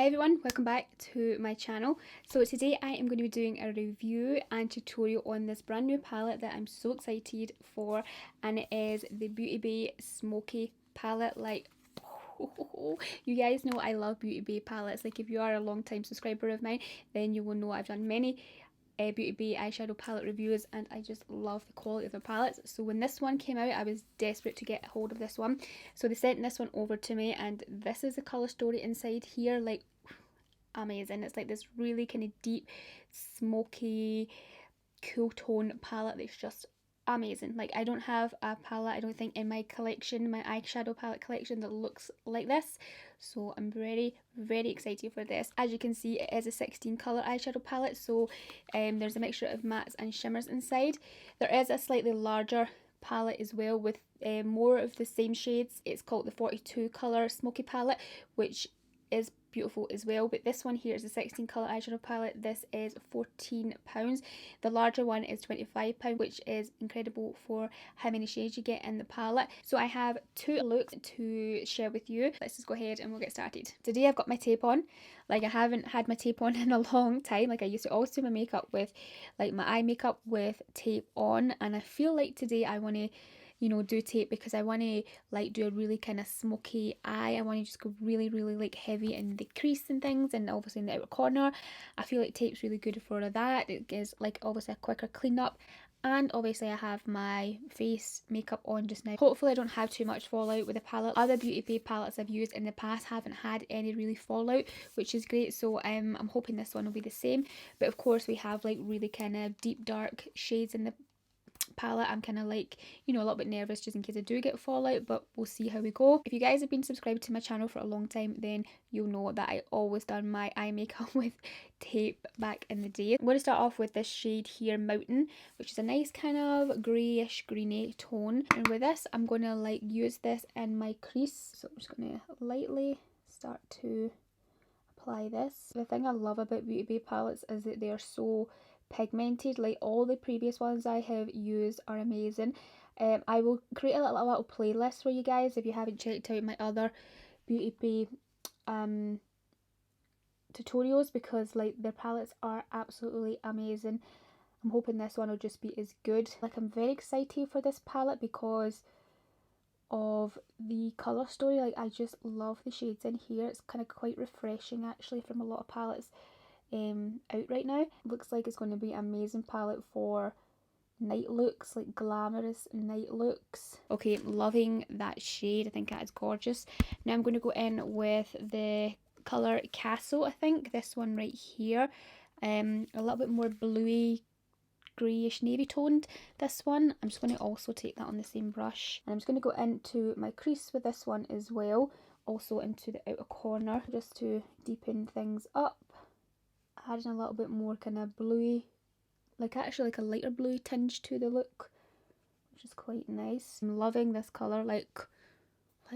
Hi everyone, welcome back to my channel. So today I am going to be doing a review and tutorial on this brand new palette that I'm so excited for, and it is the Beauty Bay Smoky palette. Like, you guys know I love Beauty Bay palettes. Like, if you are a long time subscriber of mine, then you will know I've done many Beauty Bay eyeshadow palette reviews, and I just love the quality of their palettes. So when this one came out, I was desperate to get a hold of this one. So they sent this one over to me, and this is the colour story inside here. Like, amazing. It's like this really kind of deep, smoky, cool tone palette that's just amazing. Like, I don't have a palette, I don't think, in my collection, my eyeshadow palette collection, that looks like this. So I'm very excited for this. As you can see, it is a 16 colour eyeshadow palette, so there's a mixture of mattes and shimmers inside. There is a slightly larger palette as well with more of the same shades. It's called the 42 colour Smoky palette, which is beautiful as well, but this one here is a 16 colour eyeshadow palette. This is £14. The larger one is £25, which is incredible for how many shades you get in the palette. So I have two looks to share with you. Let's just go ahead and we'll get started. Today I've got my tape on. Like, I haven't had my tape on in a long time. Like, I used to always do my makeup with, like, my eye makeup with tape on, and I feel like today I want to, you know, do tape because I want to like do a really kind of smoky eye. I want to just go really like heavy in the crease and things, and obviously in the outer corner. I feel like tape's really good for that. It gives like obviously a quicker cleanup, and obviously I have my face makeup on just now. Hopefully I don't have too much fallout with the palette. Other Beauty Bay palettes I've used in the past haven't had any really fallout, which is great. So I'm hoping this one will be the same. But of course we have like really kind of deep dark shades in the palette. I'm kind of like, you know, a little bit nervous just in case I do get fallout, but we'll see how we go. If you guys have been subscribed to my channel for a long time, then you'll know that I always done my eye makeup with tape back in the day. I'm going to start off with this shade here, Mountain, which is a nice kind of greyish greeny tone, and with this I'm going to like use this in my crease. So I'm just going to lightly start to apply this. The thing I love about Beauty Bay palettes is that they are so pigmented. Like, all the previous ones I have used are amazing. I will create a little playlist for you guys if you haven't checked out my other Beauty Bay tutorials, because like their palettes are absolutely amazing. I'm hoping this one will just be as good. Like, I'm very excited for this palette because of the colour story. Like, I just love the shades in here. It's kind of quite refreshing actually from a lot of palettes out right now. Looks like it's going to be an amazing palette for night looks, like glamorous night looks. Okay, loving that shade. I think that is gorgeous. Now I'm going to go in with the colour Castle, I think, this one right here. A little bit more bluey, greyish navy toned, this one. I'm just going to also take that on the same brush, and I'm just going to go into my crease with this one as well, also into the outer corner, just to deepen things up, adding a little bit more kind of bluey, like actually like a lighter bluey tinge to the look, which is quite nice. I'm loving this colour. Like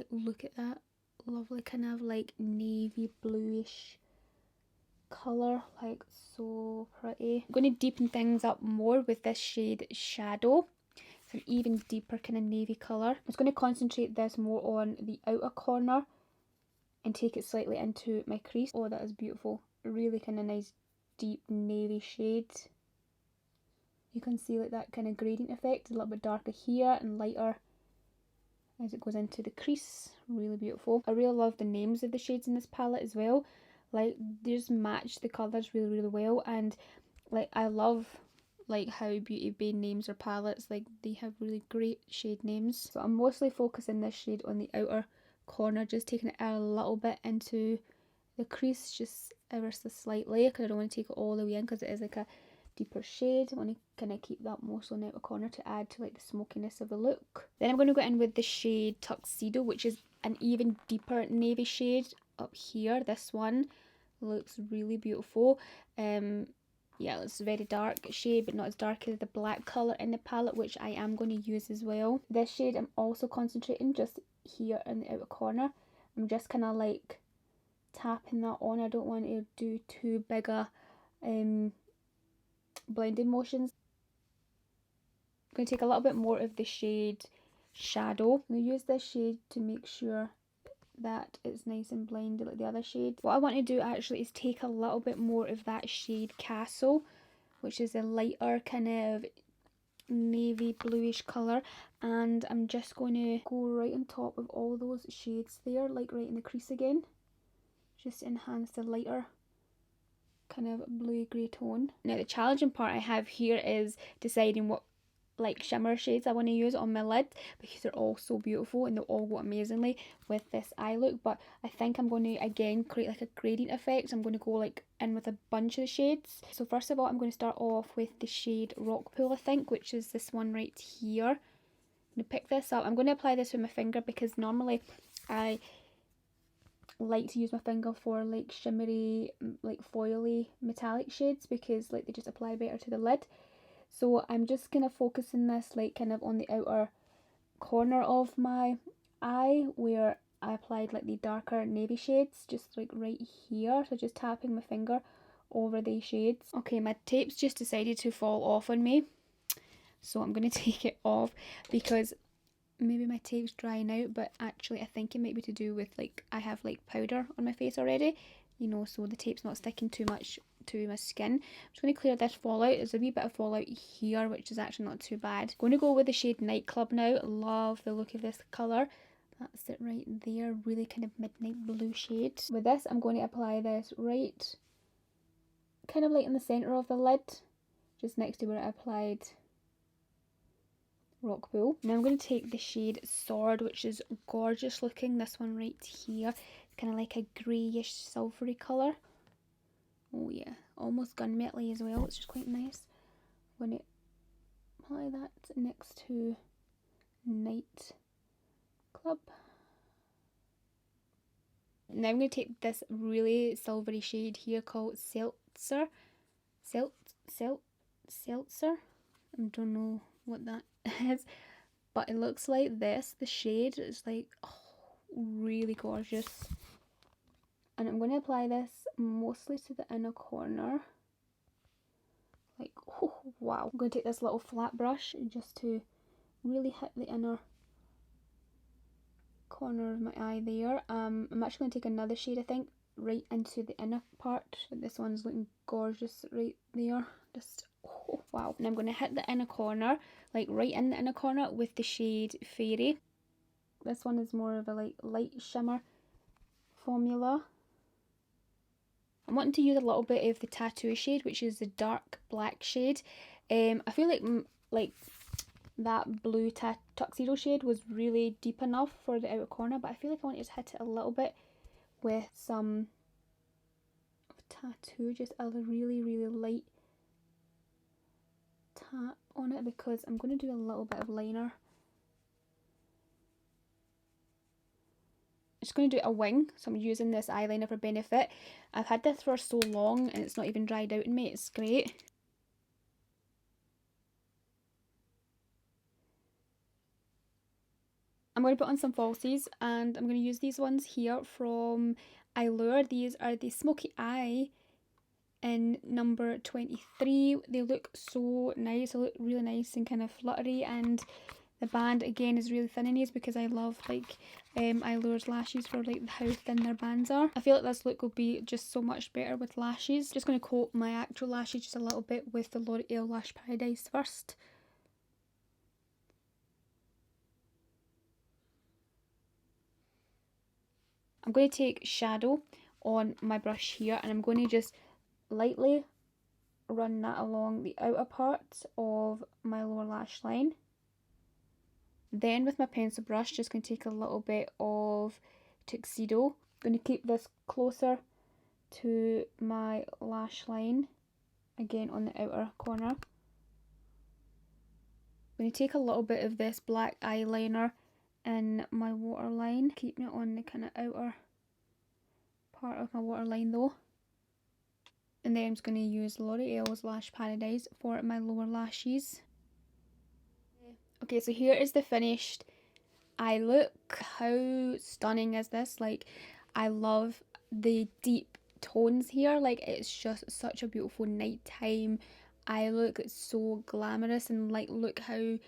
look at that lovely kind of like navy bluish colour, like so pretty. I'm going to deepen things up more with this shade Shadow. It's an even deeper kind of navy colour. I'm just going to concentrate this more on the outer corner and take it slightly into my crease. Oh, that is beautiful. Really kind of nice deep navy shade. You can see like that kind of gradient effect, a little bit darker here and lighter as it goes into the crease. Really beautiful. I really love the names of the shades in this palette as well. Like, they just match the colours really well, and like I love like how Beauty Bay names their palettes. Like, they have really great shade names. So I'm mostly focusing this shade on the outer corner, just taking it a little bit into the crease, just ever so slightly, because I don't want to take it all the way in because it is like a deeper shade. I want to kind of keep that more so in the outer corner to add to like the smokiness of the look. Then I'm going to go in with the shade Tuxedo, which is an even deeper navy shade up here. This one looks really beautiful. Yeah, it's a very dark shade, but not as dark as the black colour in the palette, which I am going to use as well. This shade I'm also concentrating just here in the outer corner. I'm just kind of like tapping that on. I don't want to do too big a blending motions. I'm going to take a little bit more of the shade Shadow. I'm going to use this shade to make sure that it's nice and blended like the other shade. What I want to do actually is take a little bit more of that shade Castle, which is a lighter kind of navy bluish colour, and I'm just going to go right on top of all those shades there, like right in the crease again, just to enhance the lighter kind of bluey grey tone. Now the challenging part I have here is deciding what like shimmer shades I want to use on my lid, because they're all so beautiful and they'll all go amazingly with this eye look. But I think I'm going to again create like a gradient effect. I'm going to go like in with a bunch of the shades. So first of all, I'm going to start off with the shade Rock Pool, I think, which is this one right here. I'm going to pick this up. I'm going to apply this with my finger because normally I like to use my finger for like shimmery, like foily metallic shades, because like they just apply better to the lid. So I'm just kind of focusing this like kind of on the outer corner of my eye where I applied like the darker navy shades, just like right here. So just tapping my finger over these shades. Okay, my tape's just decided to fall off on me, so I'm going to take it off because maybe my tape's drying out, but actually I think it might be to do with like I have like powder on my face already, you know, so the tape's not sticking too much to my skin. I'm just going to clear this fallout. There's a wee bit of fallout here, which is actually not too bad. Going to go with the shade Nightclub now. Love the look of this colour. That's it right there, really kind of midnight blue shade. With this, I'm going to apply this right kind of like in the centre of the lid, just next to where I applied Rock Pool. Now I'm going to take the shade Sword, which is gorgeous looking. This one right here, kind of like a greyish silvery colour. Oh yeah, almost gunmetal-y as well, which is quite nice. I'm going to apply that next to Night Club. Now I'm going to take this really silvery shade here called Seltzer. Seltzer? I don't know what that is, but it looks like this. The shade is like, oh, really gorgeous. And I'm going to apply this mostly to the inner corner. Like, oh wow. I'm going to take this little flat brush just to really hit the inner corner of my eye there. I'm actually going to take another shade, I think, right into the inner part. But this one's looking gorgeous right there. Just, oh wow. And I'm going to hit the inner corner, like right in the inner corner with the shade Fairy. This one is more of a like light shimmer formula. I'm wanting to use a little bit of the Tattoo shade, which is the dark black shade. I feel like that blue tuxedo shade was really deep enough for the outer corner, but I feel like I want to just hit it a little bit with some Tattoo, just a really light tap on it, because I'm going to do a little bit of liner. I'm just going to do a wing, so I'm using this eyeliner for Benefit. I've had this for so long and it's not even dried out in me, it's great. I'm going to put on some falsies, and I'm going to use these ones here from Eylure. These are the Smokey Eye in number 23. They look so nice, they look really nice and kind of fluttery, and the band again is really thin in these because I love like Eylure's lashes for like how thin their bands are. I feel like this look will be just so much better with lashes. Just going to coat my actual lashes just a little bit with the L'Oreal Lash Paradise first. I'm going to take shadow on my brush here, and I'm going to just lightly run that along the outer part of my lower lash line. Then with my pencil brush, just going to take a little bit of Tuxedo. I'm going to keep this closer to my lash line, again on the outer corner. I'm going to take a little bit of this black eyeliner in my waterline, keeping it on the kind of outer part of my waterline though. And then I'm just going to use L'Oreal's Lash Paradise for my lower lashes. Okay, so here is the finished eye look. How stunning is this? Like, I love the deep tones here. Like, it's just such a beautiful nighttime eye look. It's so glamorous, and like, look how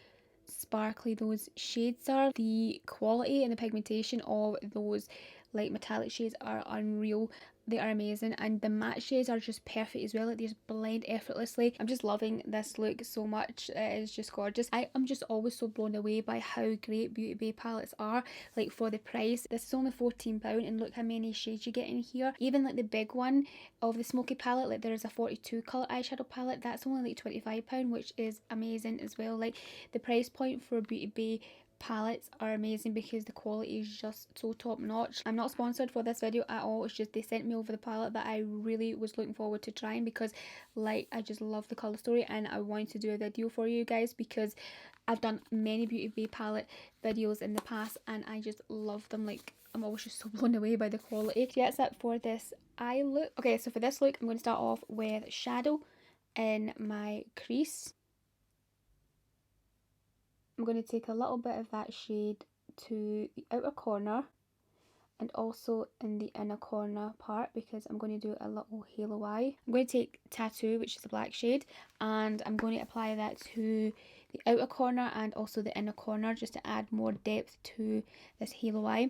sparkly those shades are. The quality and the pigmentation of those like metallic shades are unreal. They are amazing, and the matte shades are just perfect as well. Like, they just blend effortlessly. I'm just loving this look so much. It is just gorgeous. I am just always so blown away by how great Beauty Bay palettes are, like for the price. This is only £14, and look how many shades you get in here. Even like the big one of the Smoky palette, like there's a 42 colour eyeshadow palette, that's only like £25, which is amazing as well. Like, the price point for Beauty Bay palettes are amazing because the quality is just so top notch. I'm not sponsored for this video at all, it's just they sent me over the palette that I really was looking forward to trying, because like I just love the colour story, and I wanted to do a video for you guys because I've done many Beauty Bay palette videos in the past and I just love them. Like, I'm always just so blown away by the quality. So yeah, that's it for this eye look. Okay, so for this look I'm going to start off with shadow in my crease. I'm going to take a little bit of that shade to the outer corner and also in the inner corner part, because I'm going to do a little halo eye. I'm going to take Tattoo, which is a black shade, and I'm going to apply that to the outer corner and also the inner corner, just to add more depth to this halo eye.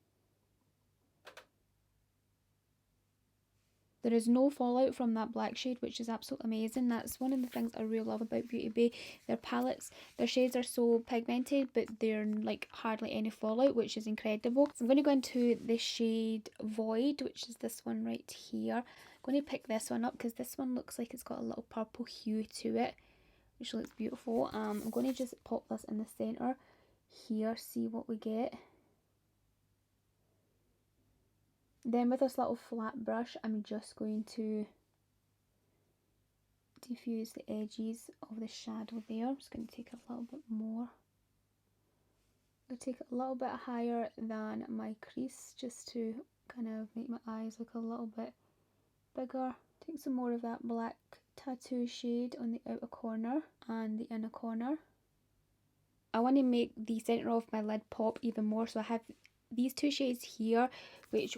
There is no fallout from that black shade, which is absolutely amazing. That's one of the things I really love about Beauty Bay. Their palettes, their shades are so pigmented, but they're like hardly any fallout, which is incredible. So I'm going to go into the shade Void, which is this one right here. I'm going to pick this one up because this one looks like it's got a little purple hue to it, which looks beautiful. I'm going to just pop this in the centre here, see what we get. Then with this little flat brush, I'm just going to diffuse the edges of the shadow there. I'm just going to take a little bit more. I'll take it a little bit higher than my crease, just to kind of make my eyes look a little bit bigger. Take some more of that black Tattoo shade on the outer corner and the inner corner. I want to make the centre of my lid pop even more, so I have these two shades here, which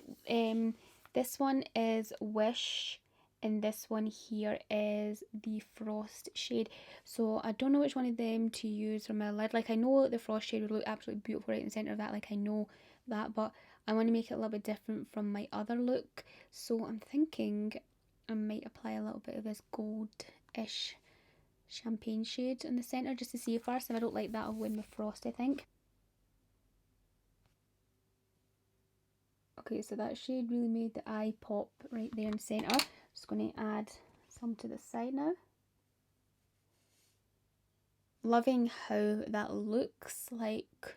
this one is Wish and this one here is the Frost shade. So I don't know which one of them to use for my lid. Like, I know the Frost shade would look absolutely beautiful right in the centre of that, like I know that, but I want to make it a little bit different from my other look. So I'm thinking I might apply a little bit of this gold-ish champagne shade in the centre, just to see first. If I don't like that, I'll win with Frost, I think. Okay, so that shade really made the eye pop right there in the centre. Just going to add some to the side now. Loving how that looks, like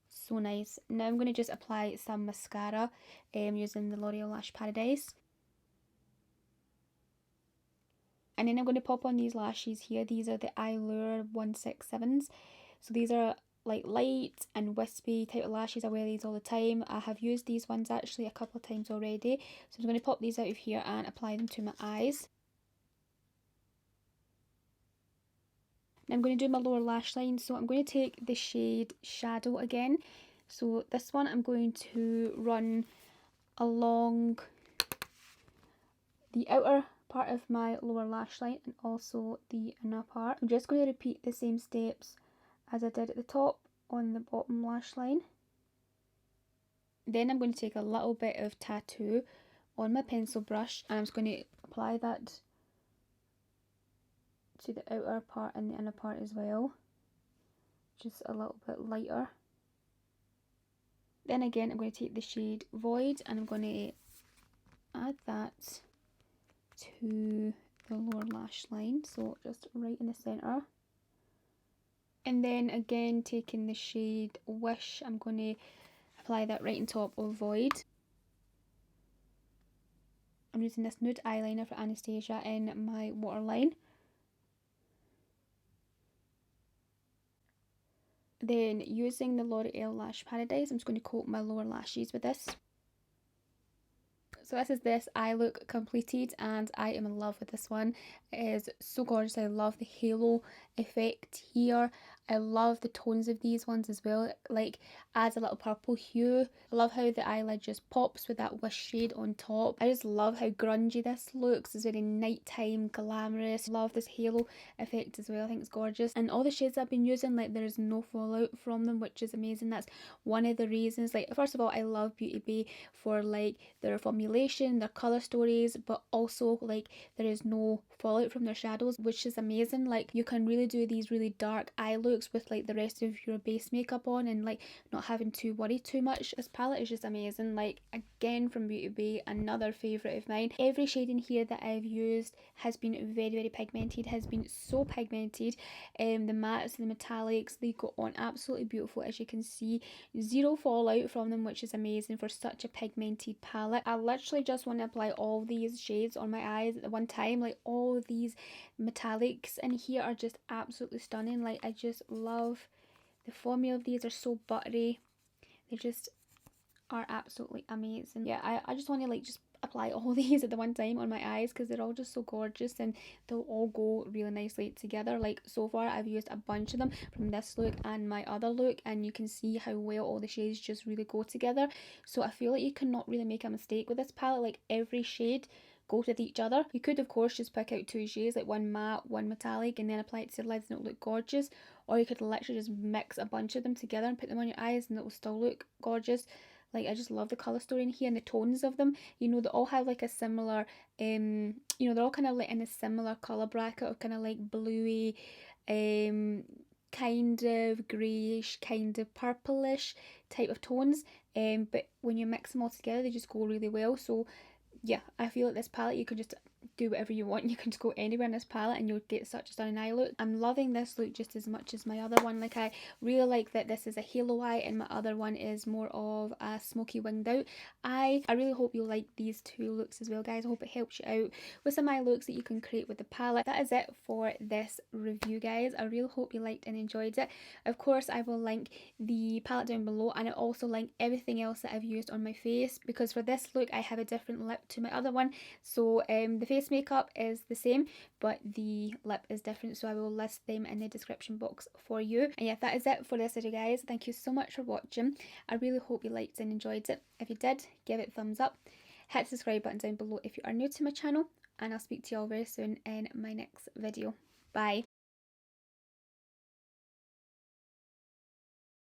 so nice. Now I'm going to just apply some mascara using the L'Oreal Lash Paradise. And then I'm going to pop on these lashes here. These are the Eylure 167s. So these are like light and wispy type of lashes. I wear these all the time. I have used these ones actually a couple of times already. So I'm going to pop these out of here and apply them to my eyes. Now I'm going to do my lower lash line. So I'm going to take the shade Shadow again. So this one I'm going to run along the outer part of my lower lash line and also the inner part. I'm just going to repeat the same steps as I did at the top on the bottom lash line. Then I'm going to take a little bit of Tattoo on my pencil brush and I'm just going to apply that to the outer part and the inner part as well, just a little bit lighter. Then again I'm going to take the shade Void and I'm going to add that to the lower lash line, so just right in the centre. And then again taking the shade Wish, I'm going to apply that right on top of Void. I'm using this nude eyeliner for Anastasia in my waterline. Then using the L'Oreal Lash Paradise, I'm just going to coat my lower lashes with this. So this eye look completed and I am in love with this one. It is so gorgeous. I love the halo effect here. I love the tones of these ones as well. It, like, adds a little purple hue. I love how the eyelid just pops with that wish shade on top. I just love how grungy this looks. It's very nighttime, glamorous. Love this halo effect as well. I think it's gorgeous. And all the shades I've been using, like, there is no fallout from them, which is amazing. That's one of the reasons. Like, first of all, I love Beauty Bay for like their formulation, their color stories, but also like there is no fallout from their shadows, which is amazing. Like, you can really do these really dark eye looks with like the rest of your base makeup on and like not having to worry too much. This palette is just amazing. Like, again, from Beauty Bay, another favorite of mine. Every shade in here that I've used has been very pigmented, has been so pigmented. The mattes, the metallics, they go on absolutely beautiful, as you can see. Zero fallout from them, which is amazing for such a pigmented palette. I literally just want to apply all these shades on my eyes at the one time. Like, all these metallics in here are just absolutely stunning. Like, I just love the formula of these. Are so buttery. They just are absolutely amazing. Yeah, I just want to like just apply all these at the one time on my eyes because they're all just so gorgeous and they'll all go really nicely together. Like, so far I've used a bunch of them from this look and my other look, and you can see how well all the shades just really go together. So I feel like you cannot really make a mistake with this palette. Like, every shade goes with each other. You could of course just pick out two shades, like one matte, one metallic, and then apply it to your lids and it'll look gorgeous, or you could literally just mix a bunch of them together and put them on your eyes and it will still look gorgeous. Like, I just love the colour story in here and the tones of them. You know, they all have like a similar, you know, they're all kind of like in a similar colour bracket of kind of like bluey, kind of greyish, kind of purplish type of tones. But when you mix them all together, they just go really well. So yeah, I feel like this palette, you can just do whatever you want. You can just go anywhere in this palette and you'll get such a stunning eye look. I'm loving this look just as much as my other one. Like, I really like that this is a halo eye and my other one is more of a smoky winged out eye. I really hope you like these two looks as well, guys. I hope it helps you out with some eye looks that you can create with the palette. That is it for this review, guys. I really hope you liked and enjoyed it. Of course, I will link the palette down below, and I also link everything else that I've used on my face, because for this look I have a different lip to my other one. So the face makeup is the same, but the lip is different, so I will list them in the description box for you. And yeah, that is it for this video, guys. Thank you so much for watching. I really hope you liked and enjoyed it. If you did, give it a thumbs up, hit the subscribe button down below if you are new to my channel, and I'll speak to you all very soon in my next video. Bye.